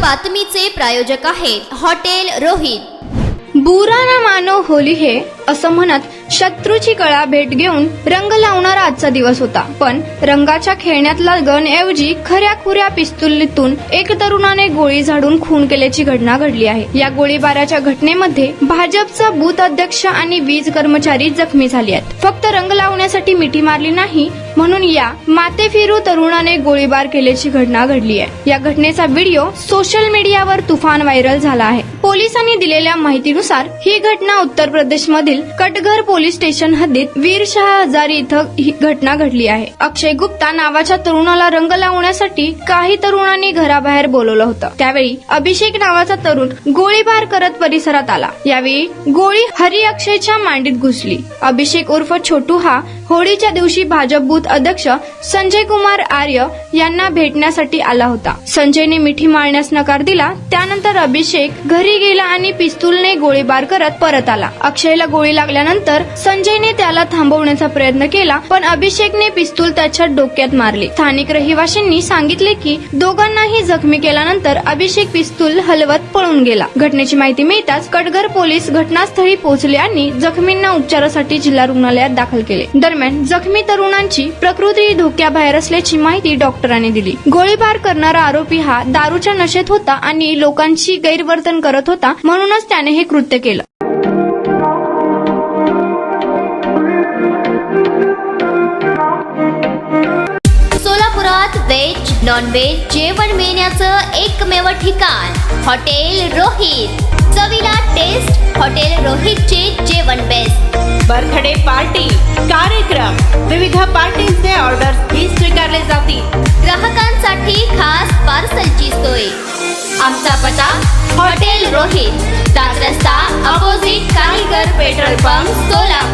बातमीचे प्रायोजक आहेत हॉटेल रोहित। बुरा ना मानो होली है असं म्हणत शत्रूची कळा भेट घेऊन रंग लावणारा आजचा दिवस होता। पण रंगाच्या खेळण्यातला गन ऐवजी खऱ्या खुऱ्या पिस्तुलीतून एक तरुणाने गोळी झाडून खून केल्याची घटना घडली आहे। या गोळीबाराच्या घटनेमध्ये भाजपचा बूथ अध्यक्ष आणि वीज कर्मचारी जखमी झाले आहेत। फक्त रंग लावण्यासाठी मिठी मारली नाही म्हणून या माथेफिरू तरुणाने गोळीबार केल्याची घटना घडली आहे। या घटनेचा व्हिडिओ सोशल मीडियावर तुफान व्हायरल झाला आहे। पोलिसांनी दिलेल्या माहितीनुसार ही घटना उत्तर प्रदेश मधील कटघर पोलीस स्टेशन हद्दीत वीरशाह हजारी इथं ही घटना घडली आहे। अक्षय गुप्ता नावाच्या तरुणाला रंग लावण्यासाठी काही तरुणांनी घराबाहेर बोलवलं होतं। त्यावेळी अभिषेक नावाचा तरुण गोळीबार करत परिसरात आला। यावेळी गोळी हरी अक्षयच्या मांडीत घुसली। अभिषेक उर्फ छोटू हा होळीच्या दिवशी भाजप बूथ अध्यक्ष संजय कुमार आर्य यांना भेटण्यासाठी आला होता। संजयने मिठी मारण्यास नकार दिला। त्यानंतर अभिषेक घरी गेला आणि पिस्तूलने गोळीबार करत परत आला। अक्षयला गोळी लागल्यानंतर संजयने त्याला थांबवण्याचा प्रयत्न केला, पण अभिषेकने पिस्तूल त्याच्या डोक्यात मारले। स्थानिक रहिवाशांनी सांगितले की दोघांनाही जखमी केल्यानंतर अभिषेक पिस्तूल हलवत पळून गेला। घटनेची माहिती मिळताच कटघर पोलीस घटनास्थळी पोहोचले आणि जखमींना उपचारासाठी जिल्हा रुग्णालयात दाखल केले। दरम्यान जखमी तरुणांची प्रकृती धोक्याबाहेर असल्याची माहिती डॉक्टरांनी दिली। गोळीबार करणारा आरोपी हा दारूच्या नशेत होता आणि लोकांची गैरवर्तन करत होता, म्हणूनच त्याने हे कृत्य केलं। सोलापुरात व्हेज नॉन व्हेज जेवण मिळण्याचं एकमेव ठिकाण हॉटेल रोहित। चवीला टेस्ट हॉटेल रोहितचे जेवण बेस्ट। बर्थडे पार्टी, कार्यक्रम, विविध पार्टींचे ऑर्डर्स ही स्वीकारले जातील। ग्राहकांसाठी खास पार्सलची सोय। आमचा पत्ता हॉटेल रोहित, दास रस्ता अपोजिट कारीगर पेट्रोल पंप सोलापूर।